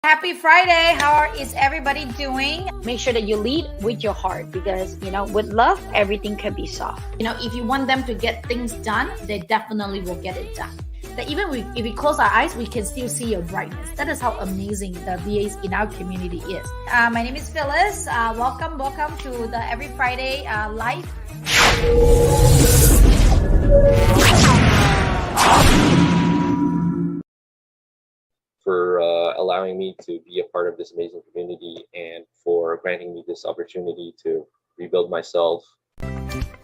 Happy Friday. Is everybody doing? Make sure that you lead with your heart because, with love, everything can be solved. If you want them to get things done, they definitely will get it done. That even if we close our eyes, we can still see your brightness. That is how amazing the VAs in our community is. My name is Phyllis. Welcome to the Every Friday live. For allowing me to be a part of this amazing community and for granting me this opportunity to rebuild myself. Good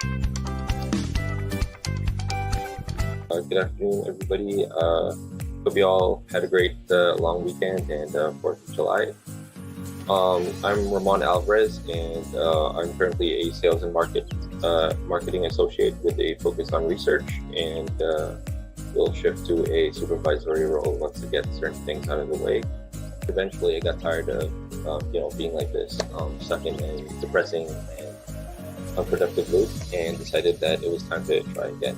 afternoon, everybody. Hope you all had a great long weekend and 4th of July. I'm Ramon Alvarez, and I'm currently a sales and marketing associate with a focus on research, and we'll shift to a supervisory role once I get certain things out of the way. Eventually, I got tired of being like this, stuck in a depressing and unproductive loop, and decided that it was time to try again.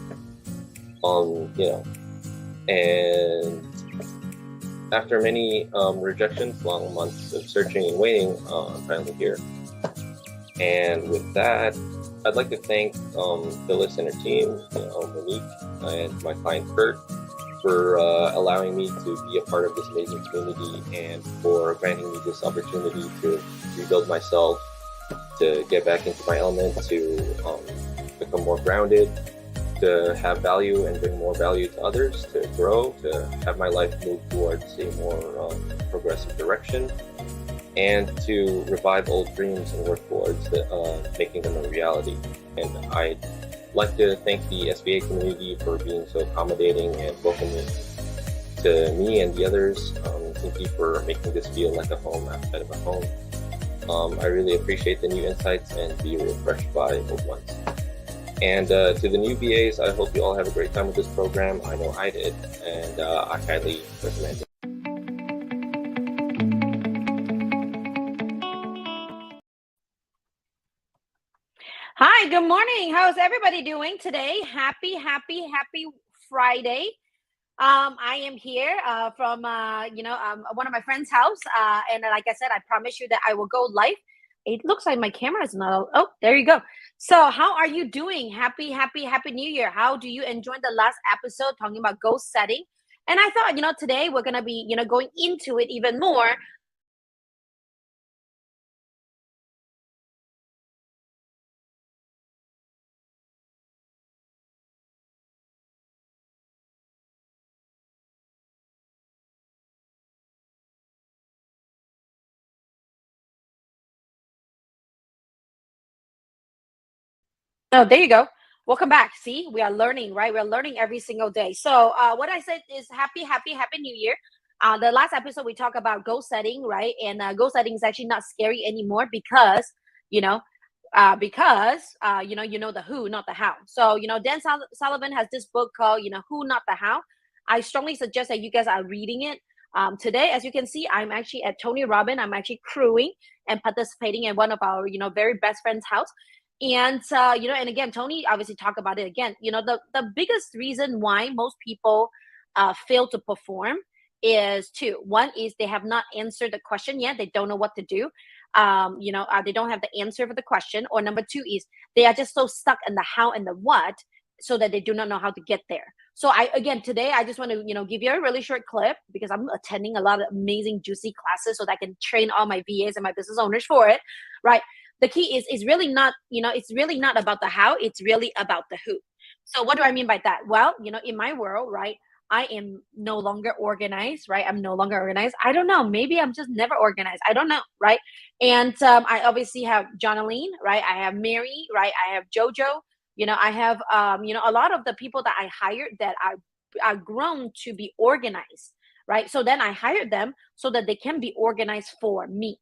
And after many rejections, long months of searching and waiting, I'm finally here. And with that, I'd like to thank Phyllis and her team, Monique, and my client Kurt for allowing me to be a part of this amazing community and for granting me this opportunity to rebuild myself, to get back into my element, to become more grounded, to have value and bring more value to others, to grow, to have my life move towards a more progressive direction, and to revive old dreams and work towards making them a reality. And I'd like to thank the SVA community for being so accommodating and welcoming to me and the others. Thank you for making this feel like a home outside of a home. I really appreciate the new insights and be refreshed by old ones. And to the new VAs, I hope you all have a great time with this program. I know I did, and I highly recommend it. Hi, good morning. How's everybody doing today? Happy Friday. I am here from one of my friend's house, and like I said, I promise you that I will go live. It looks like my camera is not. Oh, there you go. So, how are you doing? Happy New Year. How do you enjoy the last episode talking about goal setting? And I thought, today we're gonna be, going into it even more. Oh, there you go. Welcome back. See, we are learning, right? We're learning every single day. So what I said is happy New Year. The last episode we talked about goal setting, right? And goal setting is actually not scary anymore because, you know, the who, not the how. So, Dan Sullivan has this book called, Who, Not the How. I strongly suggest that you guys are reading it. Today, as you can see, I'm actually at Tony Robbins. I'm actually crewing and participating in one of our, very best friends' house. And and again, Tony obviously talked about it again. The biggest reason why most people fail to perform is two. One is they have not answered the question yet. They don't know what to do. They don't have the answer for the question. Or number two is they are just so stuck in the how and the what, so that they do not know how to get there. So today I just want to give you a really short clip because I'm attending a lot of amazing juicy classes so that I can train all my VAs and my business owners for it, right? The key is really not, it's really not about the how, it's really about the who. So what do I mean by that? Well, in my world, right, I am no longer organized, right? I'm no longer organized. I don't know. Maybe I'm just never organized. I don't know, right? And I obviously have Jonaline, right? I have Mary, right? I have Jojo. I have, a lot of the people that I hired that are grown to be organized, right? So then I hired them so that they can be organized for me.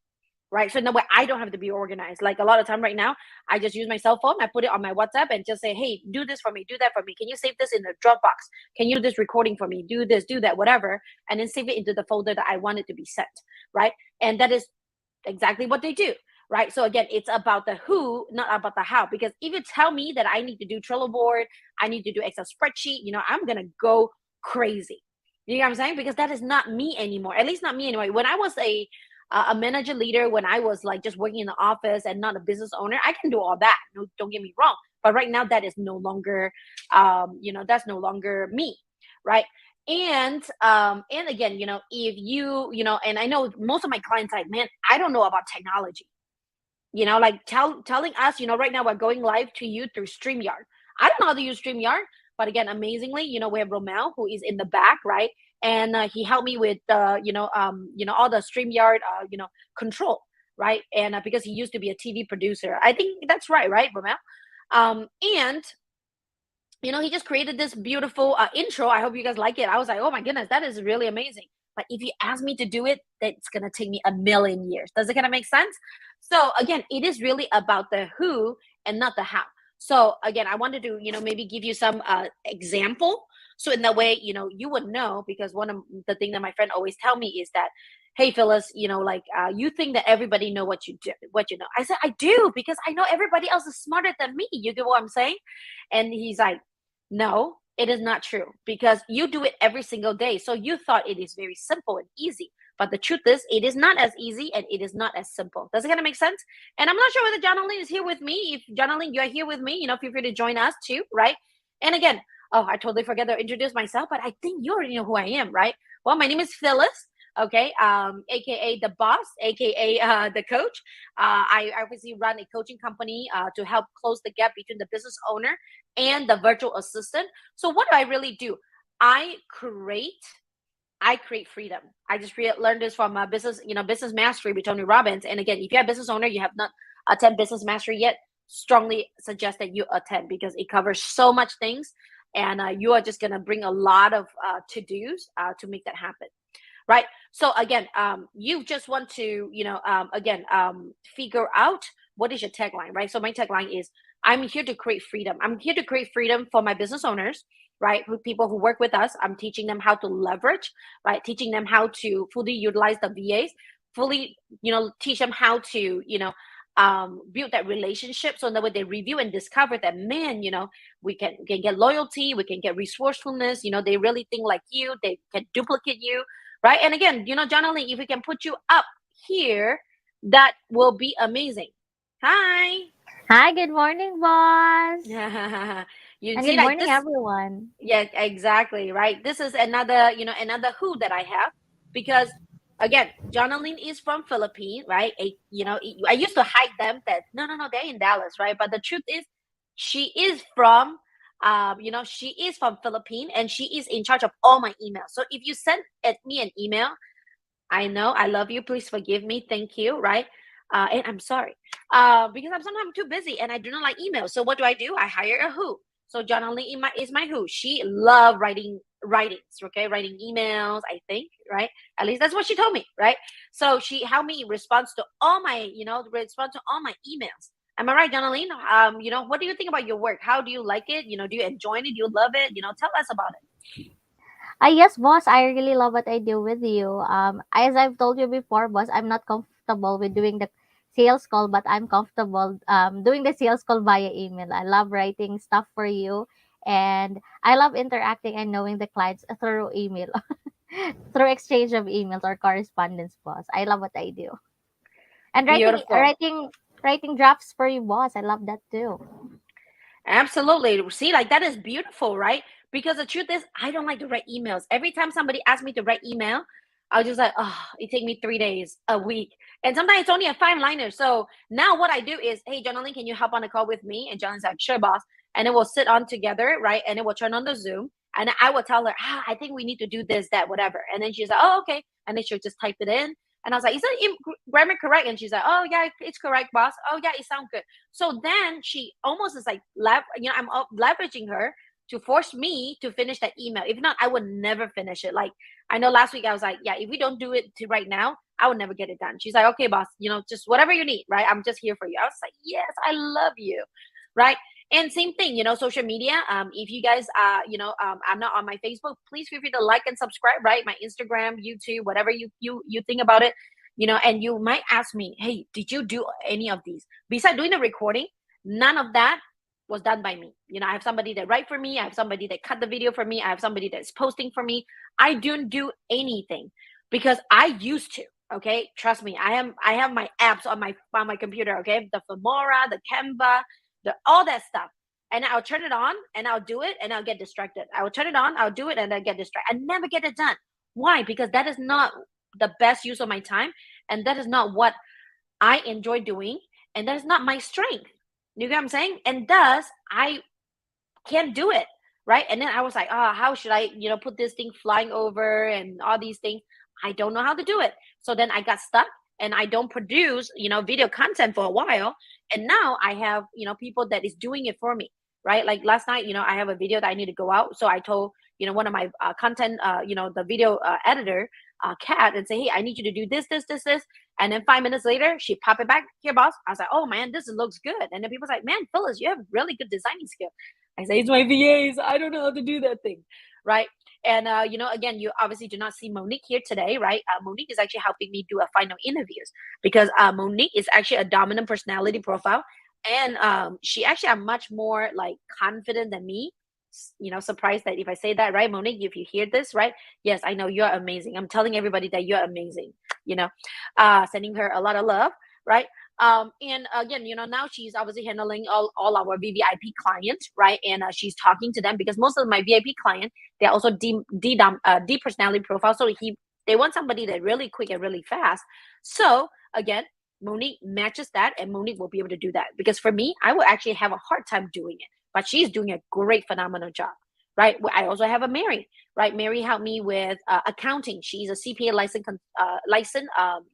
Right. So in that way, I don't have to be organized. Like a lot of time right now, I just use my cell phone. I put it on my WhatsApp and just say, hey, do this for me. Do that for me. Can you save this in the Dropbox? Can you do this recording for me? Do this, do that, whatever. And then save it into the folder that I want it to be sent. Right. And that is exactly what they do. Right. So again, it's about the who, not about the how. Because if you tell me that I need to do Trello board, I need to do Excel spreadsheet, I'm going to go crazy. You know what I'm saying? Because that is not me anymore. At least not me anymore. When I was a manager leader, when I was like just working in the office and not a business owner, I can do all that. No, don't get me wrong. But right now, that is no longer, that's no longer me, right? And again, if and I know most of my clients like, man, I don't know about technology. Like telling us, right now we're going live to you through StreamYard. I don't know how to use StreamYard, but again, amazingly, we have Romel who is in the back, right? And he helped me with, all the StreamYard, control, right? And because he used to be a TV producer, I think that's right, Romel? And he just created this beautiful intro. I hope you guys like it. I was like, oh my goodness, that is really amazing. But if you ask me to do it, that's gonna take me a million years. Does it kind of make sense? So again, it is really about the who and not the how. So again, I wanted to, maybe give you some example. So in that way, you would know, because one of the things that my friend always tell me is that, hey Phyllis, like you think that everybody know what you do, what you know. I said, I do, because I know everybody else is smarter than me. You get what I'm saying? And he's like, no, it is not true, because you do it every single day. So you thought it is very simple and easy. But the truth is, it is not as easy and it is not as simple. Does it kind of make sense? And I'm not sure whether Jonalyn is here with me. If Jonalyn, you are here with me, feel free to join us too, right? And again, oh, I totally forgot to introduce myself, but I think you already know who I am, right? Well, my name is Phyllis. Okay, aka the boss, aka the coach. I obviously run a coaching company to help close the gap between the business owner and the virtual assistant. So what do I really do? I create I create freedom. I just learned this from business mastery with Tony Robbins. And again, if you're a business owner, you have not attend business mastery yet, strongly suggest that you attend, because it covers so much things, and you are just gonna bring a lot of to dos to make that happen, right? So again, you just want to figure out what is your tagline, right? So my tagline is, I'm here to create freedom. I'm here to create freedom for my business owners, right? Who People who work with us. I'm teaching them how to leverage, right? Teaching them how to fully utilize the VAs, fully, teach them how to, build that relationship. So in the way they review and discover that, man, we can get loyalty, we can get resourcefulness. They really think like you, they can duplicate you, right? And again, Jonathan, if we can put you up here, that will be amazing. Hi. Hi, good morning, boss. You And see, good like morning, this. everyone. Yeah, exactly, right? This is another who that I have, because again, Jonalyn is from Philippines, right? I used to hide them that no, they're in Dallas, right? But the truth is, she is from she is from Philippines, and she is in charge of all my emails. So if you send me an email, I know I love you. Please forgive me. Thank you, right? And I'm sorry, because I'm sometimes too busy and I do not like emails. So what do? I hire a who. So Jonalyn is my who. She loved writings, okay, writing emails. I think, right? At least that's what she told me, right? So she helped me respond to all my, respond to all my emails. Am I right, Jonalyn? What do you think about your work? How do you like it? Do you enjoy it? Do you love it? Tell us about it. Yes, boss, I really love what I do with you. As I've told you before, boss, I'm not comfortable with doing the sales call, but I'm comfortable doing the sales call via email. I love writing stuff for you, and I love interacting and knowing the clients through email, through exchange of emails or correspondence, boss. I love what I do. And writing, Beautiful. writing, writing drafts for you, boss. I love that too. Absolutely. See, like that is beautiful, right? Because the truth is, I don't like to write emails. Every time somebody asks me to write email, I'll just like, oh, it take me 3 days, a week. And sometimes it's only a 5 liner. So now what I do is, hey, Jonathan, can you hop on a call with me? And Jonathan's like, sure, boss. And then we'll sit on together, right? And then we'll turn on the Zoom. And I will tell her, I think we need to do this, that, whatever. And then she's like, oh, okay. And then she'll just type it in. And I was like, is that grammar correct? And she's like, oh, yeah, it's correct, boss. Oh, yeah, it sounds good. So then she almost is like, I'm leveraging her to force me to finish that email. If not, I would never finish it. Like, I know last week I was like, yeah, if we don't do it to right now, I would never get it done. She's like, okay, boss, just whatever you need, right? I'm just here for you. I was like, yes, I love you, right? And same thing, social media. If you guys, I'm not on my Facebook, please feel free to like and subscribe, right? My Instagram, YouTube, whatever you think about it, and you might ask me, hey, did you do any of these? Besides doing the recording, none of that was done by me. I have somebody that write for me. I have somebody that cut the video for me. I have somebody that's posting for me. I don't do anything because I used to. Okay, trust me. I have my apps on my computer. Okay, the Filmora, the Canva, all that stuff. And I'll turn it on and I'll do it and I'll get distracted. I will turn it on, I'll do it and I'll get distracted. I never get it done. Why? Because that is not the best use of my time, and that is not what I enjoy doing, and that is not my strength. You get what I'm saying? And thus, I can't do it, right? And then I was like, how should I, put this thing flying over and all these things? I don't know how to do it. So then I got stuck and I don't produce, video content for a while. And now I have, people that is doing it for me, right? Like last night, I have a video that I need to go out. So I told, one of my content, the video editor, Kat, and say, hey, I need you to do this, this, this, this. And then 5 minutes later, she pop it back. Here, boss. I was like, oh man, this looks good. And then people's like, man, Phyllis, you have really good designing skill. I say, it's my VAs. I don't know how to do that thing, right? And, again, you obviously do not see Monique here today, right? Monique is actually helping me do a final interviews because Monique is actually a dominant personality profile. And she actually are much more like confident than me. Surprised that if I say that, right, Monique, if you hear this, right? Yes, I know you're amazing. I'm telling everybody that you're amazing, sending her a lot of love, right? And again, now she's obviously handling all our VVIP clients, right? And she's talking to them because most of my VIP clients, they're also D personality profile. So they want somebody that really quick and really fast. So again, Monique matches that, and Monique will be able to do that. Because for me, I will actually have a hard time doing it, but she's doing a great, phenomenal job, right? I also have a Mary, right? Mary helped me with accounting. She's a CPA license,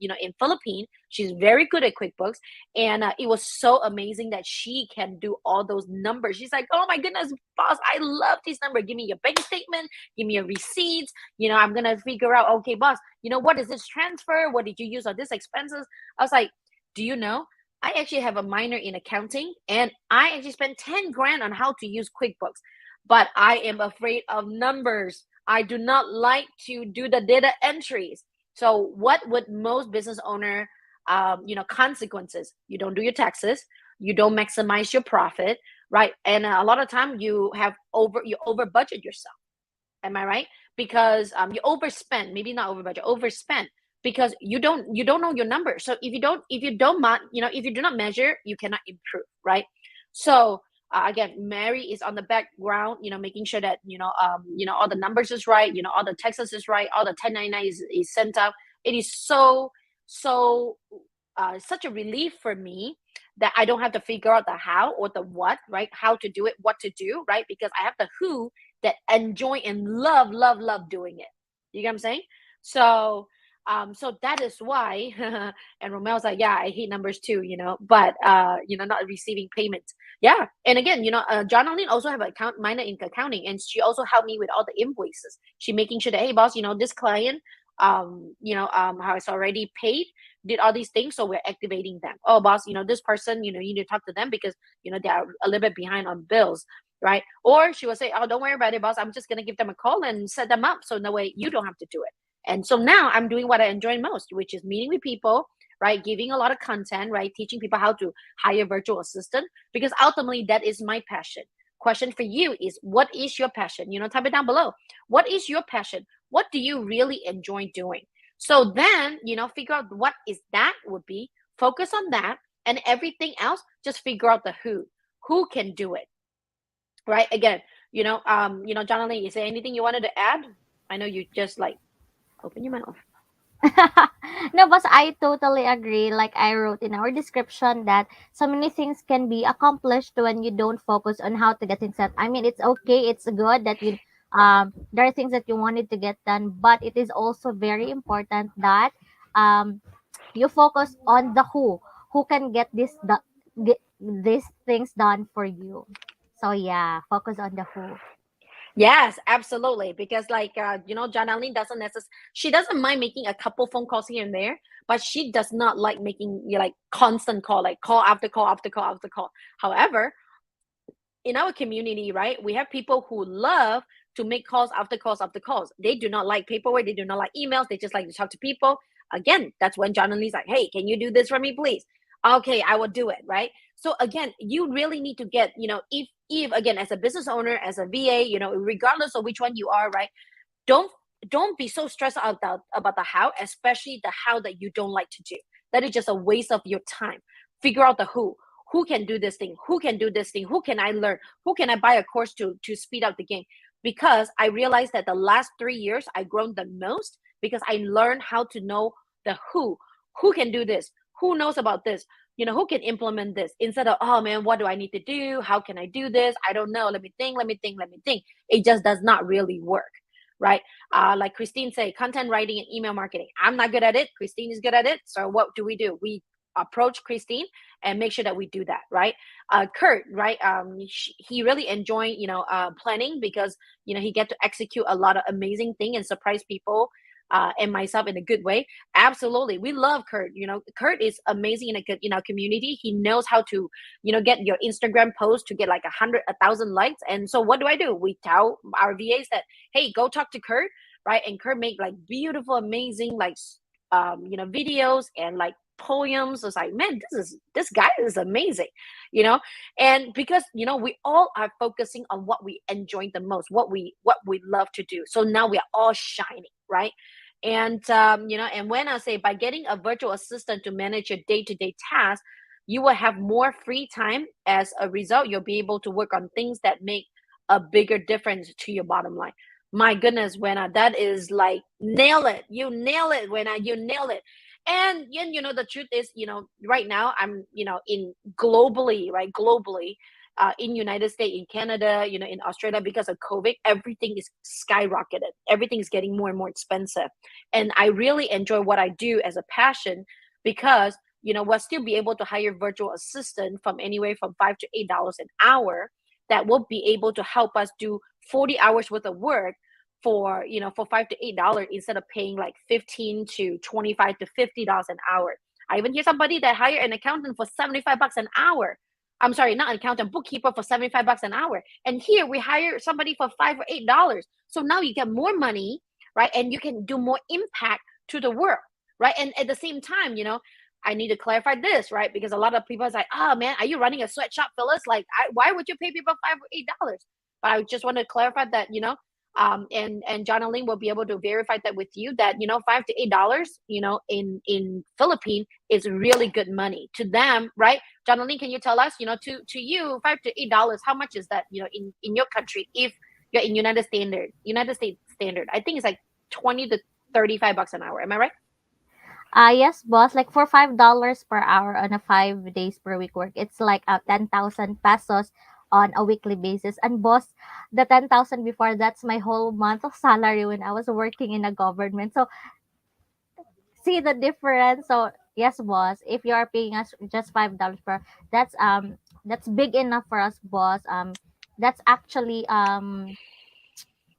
in Philippines. She's very good at QuickBooks, and it was so amazing that she can do all those numbers. She's like, oh my goodness, boss, I love these numbers. Give me your bank statement, give me your receipts. I'm gonna figure out, okay, boss, what is this transfer? What did you use on this expenses? I was like, do you know? I actually have a minor in accounting, and I actually spent 10 grand on how to use QuickBooks, but I am afraid of numbers. I do not like to do the data entries. So what would most business owner, consequences? You don't do your taxes. You don't maximize your profit, right? And a lot of time you over budget yourself. Am I right? Because you overspend, maybe not over budget, overspend because you don't know your numbers. So if you do not measure, you cannot improve, right? So again, Mary is on the background, making sure that all the numbers is right, all the taxes is right, all the 1099 is sent out. It is so such a relief for me that I don't have to figure out the how or the what, right? How to do it, what to do, right? Because I have the who that enjoy and love doing it. You get what I'm saying? So that is why, and Romel's like, yeah, I hate numbers too, but, not receiving payments. Yeah. And again, John Aline also have an minor in accounting, and she also helped me with all the invoices. She making sure that, hey, boss, this client, has already paid, did all these things. So we're activating them. Oh, boss, this person, you need to talk to them because, they are a little bit behind on bills. Right. Or she will say, oh, don't worry about it, boss. I'm just going to give them a call and set them up. So no way you don't have to do it. And so now I'm doing what I enjoy most, which is meeting with people, right? Giving a lot of content, right? Teaching people how to hire virtual assistant, because ultimately that is my passion. Question for you is, what is your passion? Type it down below. What is your passion? What do you really enjoy doing? So then, figure out what is that would be, focus on that, and everything else, just figure out the who can do it. Right. Again, John Lee, is there anything you wanted to add? I know you just like open your mouth. No, but I totally agree. Like I wrote in our description that so many things can be accomplished when you don't focus on how to get things done. I mean, it's okay, it's good that you there are things that you wanted to get done, but it is also very important that you focus on the who can get get these things done for you. So yeah, focus on the who. Yes, absolutely. Because Janelle doesn't necessarily, she doesn't mind making a couple phone calls here and there, but she does not like making like constant call, like call after call after call after call. However, in our community, right, we have people who love to make calls after calls after calls. They do not like paperwork. They do not like emails. They just like to talk to people. Again, that's when John and Lee's like, hey, can you do this for me, please? Okay, I will do it, right? So again, you really need to get, if again, as a business owner, as a VA, regardless of which one you are, right? don't don't be so stressed out about the how, especially the how that you don't like to do. That is just a waste of your time. Figure out the who can do this thing, who can do this thing, who can I learn, who can I buy a course to speed up the game. Because I realized that the last 3 years I grown the most, because I learned how to know the who can do this, who knows about this, who can implement this, instead of, oh man, what do I need to do, how can I do this, I don't know, let me think. It just does not really work, right? Like Christine say, content writing and email marketing. I'm not good at it. Christine is good at it. So what do? We approach Christine and make sure that we do that, right? Kurt, right? He really enjoy, planning, because he get to execute a lot of amazing thing and surprise people. And myself in a good way. Absolutely, we love Kurt. Kurt is amazing in our community. He knows how to, get your Instagram post to get like 100, 1,000 likes. And so what do? We tell our VAs that, hey, go talk to Kurt, right? And Kurt make like beautiful, amazing, like videos and like poems. It's like, man, this guy is amazing, you know. And because we all are focusing on what we enjoy the most, what we love to do. So now we are all shining, right? And and when I say, by getting a virtual assistant to manage your day-to-day tasks, you will have more free time. As a result, you'll be able to work on things that make a bigger difference to your bottom line. My goodness, Wena, that is like, nail it. You nail it, Wena. You nail it. And the truth is, right now I'm, in globally, right? Globally, in United States, in Canada, in Australia, because of COVID, everything is skyrocketed. Everything is getting more and more expensive. And I really enjoy what I do as a passion, because we'll still be able to hire virtual assistant from anywhere from $5 to $8 an hour, that will be able to help us do 40 hours worth of work for $5 to $8, instead of paying like 15 to 25 to $50 an hour. I even hear somebody that hire an accountant for $75 an hour. I'm sorry, not an accountant, bookkeeper for $75 an hour. And here we hire somebody for $5 or $8. So now you get more money, right? And you can do more impact to the world, right? And at the same time, I need to clarify this, right? Because a lot of people is like, oh man, are you running a sweatshop, Phyllis? Like, why would you pay people $5 or $8? But I just want to clarify that, and John and Lynn will be able to verify that with you, that $5 to $8, in Philippines is really good money to them, right? John and Lynn, can you tell us, to you, $5 to $8, how much is that, in your country, if you're in United States standard? I think it's like 20 to 35 bucks an hour. Am I right? Yes, boss. Like for $5 per hour on a 5 days per week work, it's like 10,000 pesos on a weekly basis. And boss, the 10,000 before, that's my whole month of salary when I was working in a government. So see the difference. So yes, boss, if you are paying us just $5 per, that's big enough for us, boss. That's actually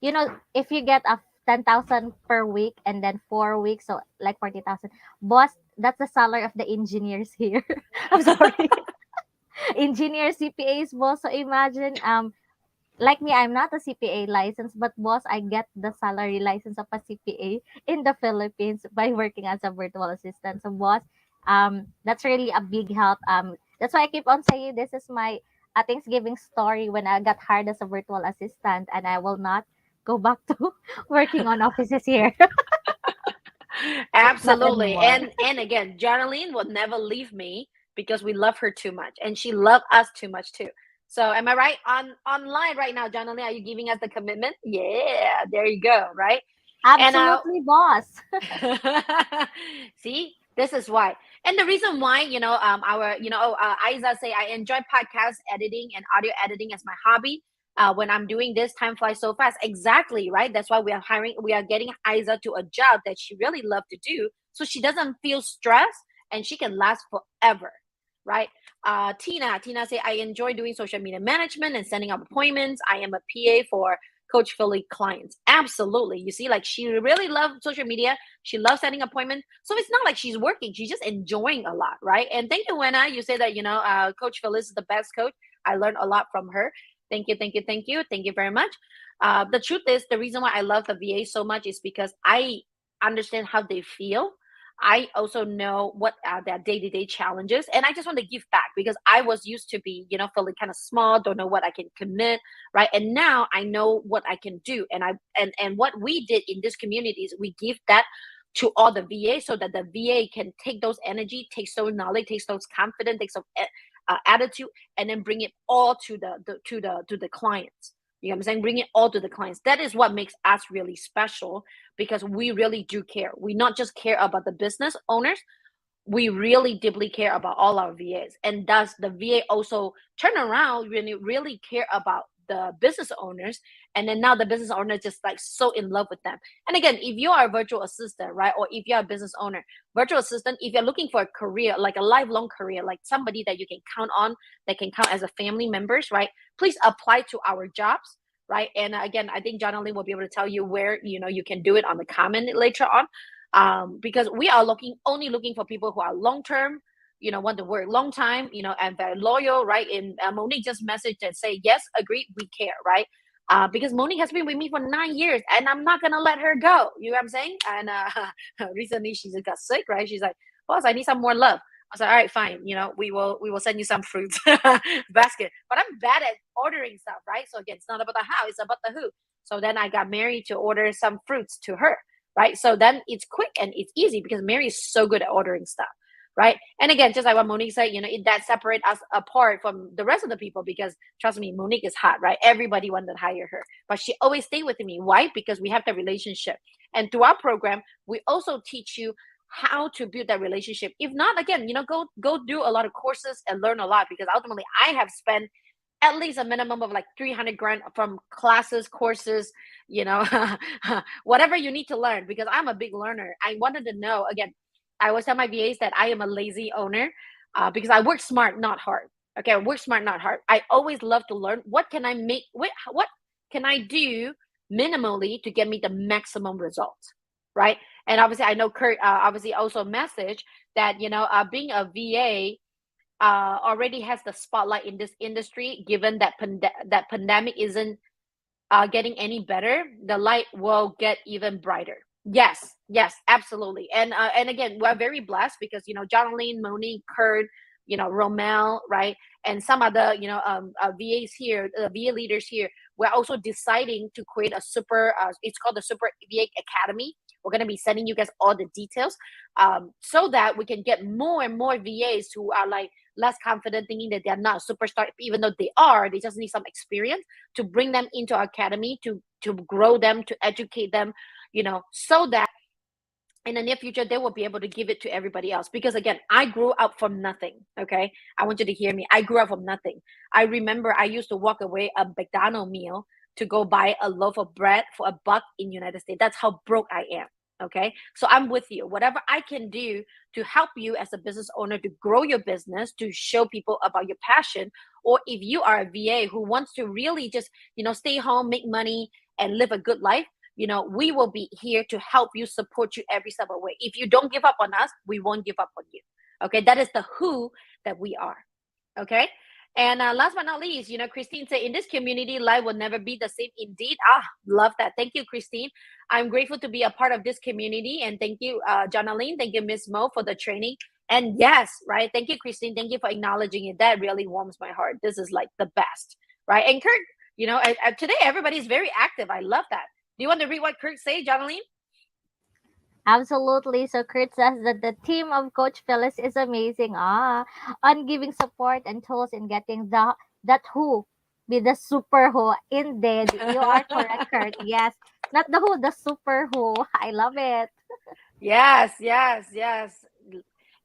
if you get a 10,000 per week and then 4 weeks, so like 40,000, boss, that's the salary of the engineers here. I'm sorry, engineers, CPAs, boss. So imagine, like me, I'm not a CPA license, but boss, I get the salary license of a CPA in the Philippines by working as a virtual assistant. So boss, that's really a big help. That's why I keep on saying this is my Thanksgiving story when I got hired as a virtual assistant, and I will not go back to working on offices here. Not Absolutely. anymore. And again, Jonalyn will never leave me, because we love her too much, and she loved us too much too. So am I right? Online right now, Jonalyn, are you giving us the commitment? Yeah, there you go, right? And Absolutely, boss. see, this is why. And the reason why, our, Isa say, I enjoy podcast editing and audio editing as my hobby. When I'm doing this, time flies so fast. Exactly, right? That's why we are getting Isa to a job that she really loves to do, so she doesn't feel stressed and she can last forever, right? Tina say, I enjoy doing social media management and setting up appointments. I am a PA for Coach Philly clients. Absolutely. You see, like, she really loves social media. She loves setting appointments. So it's not like she's working. She's just enjoying a lot, right? And thank you, Wenna. You say that, Coach Phyllis is the best coach. I learned a lot from her. Thank you, thank you, thank you. Thank you very much. The truth is, the reason why I love the VA so much is because I understand how they feel. I also know what are their day-to-day challenges, and I just want to give back because I was used to be, feeling kind of small, don't know what I can commit, right? And now I know what I can do, and what we did in this community is we give that to all the VA so that the VA can take those energy, takes those knowledge, takes those confidence, takes some attitude, and then bring it all to the clients. You know what I'm saying? Bring it all to the clients. That is what makes us really special because we really do care. We not just care about the business owners, we really deeply care about all our VAs. And thus the VA also turn around really care about the business owners. And then now the business owner just like so in love with them. And again, if you are a virtual assistant, right? Or if you're a business owner, virtual assistant, if you're looking for a career, like a lifelong career, like somebody that you can count on, that can count as a family members, right? Please apply to our jobs. Right. And again, I think Jonathan will be able to tell you where, you can do it on the comment later on. Because we are only looking for people who are long term, want to work long time, and very loyal, right? And Monique just messaged and say, yes, agree, we care, right? Because Monique has been with me for 9 years and I'm not gonna let her go. You know what I'm saying? And recently she got sick, right? She's like, boss, I need some more love. I was like, all right, fine. We will send you some fruits basket. But I'm bad at ordering stuff, right? So again, it's not about the how, it's about the who. So then I got Mary to order some fruits to her, right? So then it's quick and it's easy because Mary is so good at ordering stuff, right? And again, just like what Monique said, that separate us apart from the rest of the people because trust me, Monique is hot, right? Everybody wanted to hire her, but she always stayed with me. Why? Because we have the relationship. And through our program, we also teach you how to build that relationship. If not, again, go do a lot of courses and learn a lot because ultimately I have spent at least a minimum of like 300 grand from classes, courses, whatever you need to learn because I'm a big learner. I wanted to know, again, I always tell my VAs that I am a lazy owner because I work smart, not hard. Okay, I work smart, not hard. I always love to learn what can I make, what can I do minimally to get me the maximum results, right? And obviously, I know Kurt obviously also messaged that being a VA already has the spotlight in this industry. Given that that pandemic isn't getting any better, the light will get even brighter. Yes, absolutely. And again, we're very blessed because Jonathan, Monique, Kurt, Romel, right, and some other VAs here, VA leaders here. We're also deciding to create a super. It's called the Super VA Academy. We're going to be sending you guys all the details, so that we can get more and more VAs who are like less confident, thinking that they're not a superstar, even though they are. They just need some experience to bring them into our academy to grow them, to educate them, so that in the near future they will be able to give it to everybody else. Because again, I grew up from nothing. Okay, I want you to hear me. I grew up from nothing. I remember I used to walk away a McDonald's meal to go buy a loaf of bread for $1 in United States. That's how broke I am. Okay, so I'm with you. Whatever I can do to help you as a business owner to grow your business, to show people about your passion, or if you are a VA who wants to really just stay home, make money, and live a good life, we will be here to help you, support you every step of the way. If you don't give up on us, we won't give up on you. Okay, that is the who that we are. Okay. And last but not least, Christine said, in this community, life will never be the same. Indeed. Love that. Thank you, Christine. I'm grateful to be a part of this community. And thank you, Jonaline. Thank you, Miss Mo, for the training. And yes, right. Thank you, Christine. Thank you for acknowledging it. That really warms my heart. This is like the best, right? And Kurt, today everybody is very active. I love that. Do you want to read what Kurt say, Jonaline? Absolutely. So Kurt says that the team of Coach Phyllis is amazing. On giving support and tools in getting that who be the super who. Indeed, you are correct, Kurt. Yes, not the who, the super who. I love it. Yes.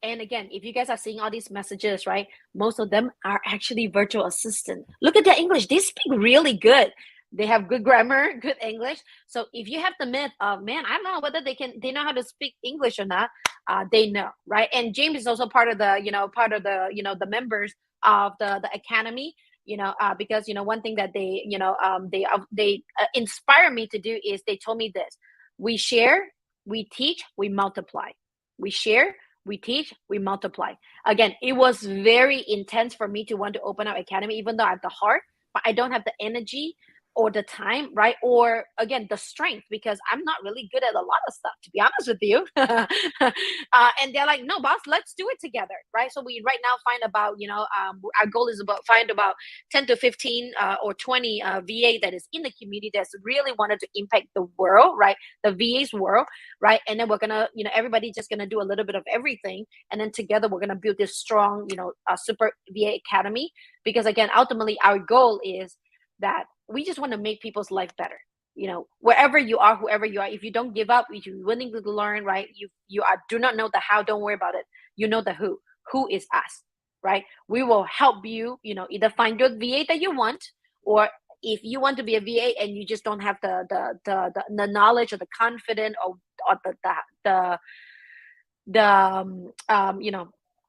And again, if you guys are seeing all these messages, right, most of them are actually virtual assistant. Look at their English. They speak really good. They have good grammar, good English. So if you have the myth of, man, I don't know whether they know how to speak English or not, they know, right? And James is also part of the members of the academy, because one thing that they inspire me to do is they told me this: we share, we teach, we multiply. We share, we teach, we multiply. Again, it was very intense for me to want to open up academy, even though I have the heart, but I don't have the energy or the time, right? Or again, the strength, because I'm not really good at a lot of stuff, to be honest with you. And they're like, no, boss, let's do it together, right? So we right now find about, our goal is about find about 10 to 15 or 20 VA that is in the community that's really wanted to impact the world, right? The VA's world, right? And then we're gonna, everybody just gonna do a little bit of everything, and then together we're gonna build this strong, Super VA Academy. Because again, ultimately, our goal is that we just want to make people's life better. Wherever you are, whoever you are, if you don't give up, if you're willing to learn, right? You do not know the how, don't worry about it. You know the who. Who is us, right? We will help you, either find your VA that you want, or if you want to be a VA and you just don't have the knowledge or the confidence or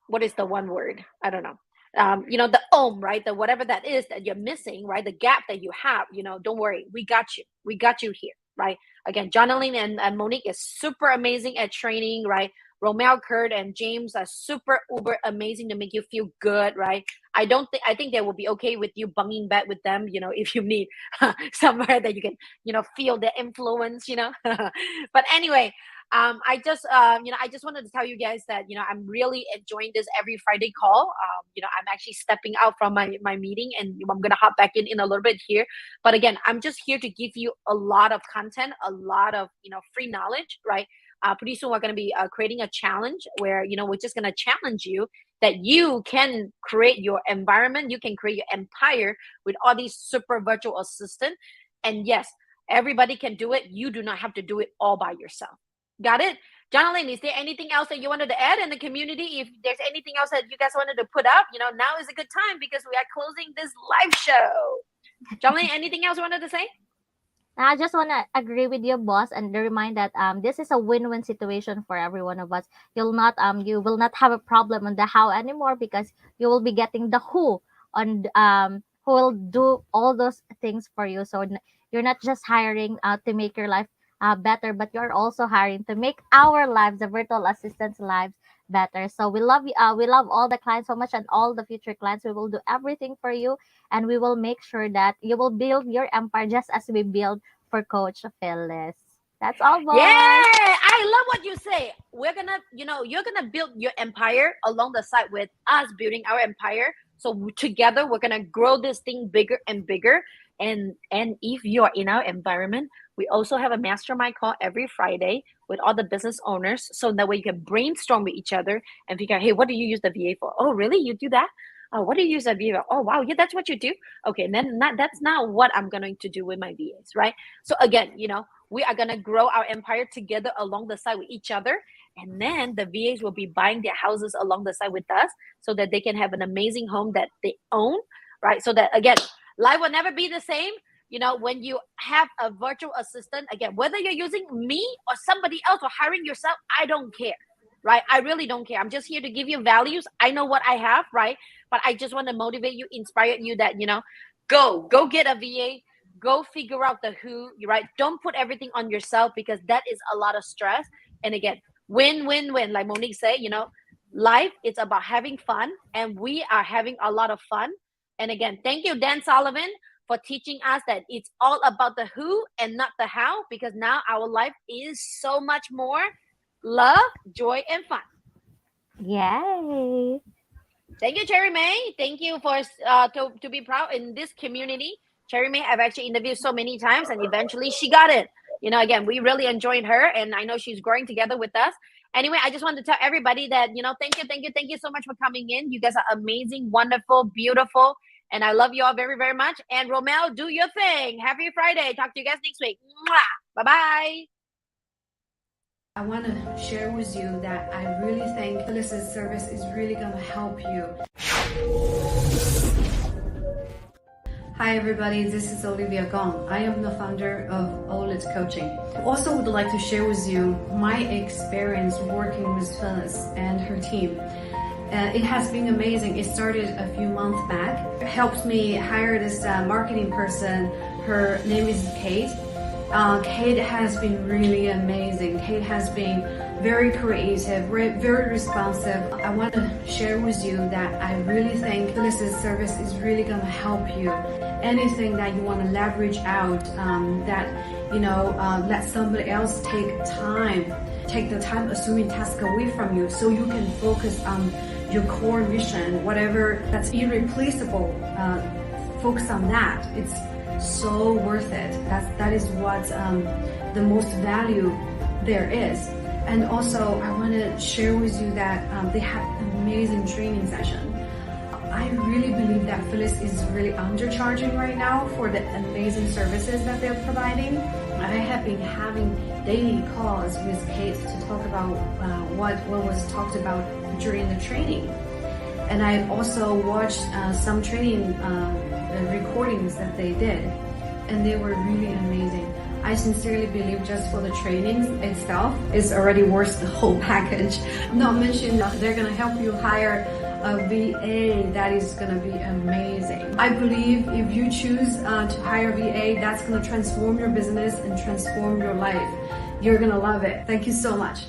what is the one word? I don't know. The right? The whatever that is that you're missing, right? The gap that you have, don't worry. We got you. We got you here, right? Again, Jonalyn and Monique is super amazing at training, right? Romeo, Kurt, and James are super uber amazing to make you feel good, right? I think they will be okay with you bunging bed with them, if you need somewhere that you can, feel the influence, But anyway, I just wanted to tell you guys that, I'm really enjoying this every Friday call. I'm actually stepping out from my meeting, and I'm going to hop back in a little bit here. But again, I'm just here to give you a lot of content, a lot of, free knowledge, right? Pretty soon we're going to be creating a challenge where, we're just going to challenge you that you can create your environment. You can create your empire with all these super virtual assistants. And yes, everybody can do it. You do not have to do it all by yourself. Got it? Jonalyn, is there anything else that you wanted to add in the community? If there's anything else that you guys wanted to put up, now is a good time because we are closing this live show. Jonalyn, anything else you wanted to say? I just want to agree with you, boss, and remind that this is a win-win situation for every one of us. You will not have a problem on the how anymore, because you will be getting the who on who will do all those things for you. So you're not just hiring to make your life better, but you're also hiring to make our lives, the virtual assistants' lives, better. So we love you. We love all the clients so much, and all the future clients. We will do everything for you, and we will make sure that you will build your empire just as we build for Coach Phyllis. That's all, boss. Yeah, I love what you say. We're gonna, you're gonna build your empire along the side with us building our empire. So together, we're gonna grow this thing bigger and bigger. And if you are in our environment, we also have a mastermind call every Friday with all the business owners, so that way you can brainstorm with each other and figure out, hey, what do you use the VA for? Oh, really? You do that? Oh, what do you use the VA for? Oh, wow, yeah, that's what you do. Okay, and then that's not what I'm going to do with my VAs, right? So again, we are gonna grow our empire together along the side with each other, and then the VAs will be buying their houses along the side with us, so that they can have an amazing home that they own, right? So that again, life will never be the same. When you have a virtual assistant, again, whether you're using me or somebody else or hiring yourself, I don't care, right? I really don't care. I'm just here to give you values. I know what I have, right? But I just want to motivate you, inspire you that, go get a VA, go figure out the who, right? Don't put everything on yourself, because that is a lot of stress. And again, win, win, win. Like Monique said, life, it's about having fun, and we are having a lot of fun. And again, thank you, Dan Sullivan, for teaching us that it's all about the who and not the how, because now our life is so much more love, joy, and fun. Yay. Thank you, Cherry May. Thank you for to be proud in this community. Cherry May, I've actually interviewed so many times, and eventually she got it. Again, we really enjoyed her, and I know she's growing together with us. Anyway, I just wanted to tell everybody that, thank you so much for coming in. You guys are amazing, wonderful, beautiful, and I love you all very, very much. And Romel, do your thing. Happy Friday. Talk to you guys next week. Bye-bye. I want to share with you that I really think Phyllis's service is really going to help you. Hi everybody, this is Olivia Gong. I am the founder of OLED Coaching. I also would like to share with you my experience working with Phyllis and her team. It has been amazing. It started a few months back. It helped me hire this marketing person. Her name is Kate. Kate has been really amazing. Kate has been very creative, very responsive. I want to share with you that I really think Phyllis's service is really going to help you. anything that you want to leverage out, let somebody else take the time assuming task away from you, so you can focus on your core mission, whatever that's irreplaceable. Focus on that. It's so worth it. That is what the most value there is. And also, I want to share with you that they have amazing training session. I really believe that Phyllis is really undercharging right now for the amazing services that they're providing. I have been having daily calls with Kate to talk about what was talked about during the training. And I also watched some training recordings that they did, and they were really amazing. I sincerely believe just for the training itself is already worth the whole package. Not mention that they're gonna help you hire a VA that is gonna be amazing. I believe if you choose to hire a VA, that's gonna transform your business and transform your life. You're gonna love it. Thank you so much.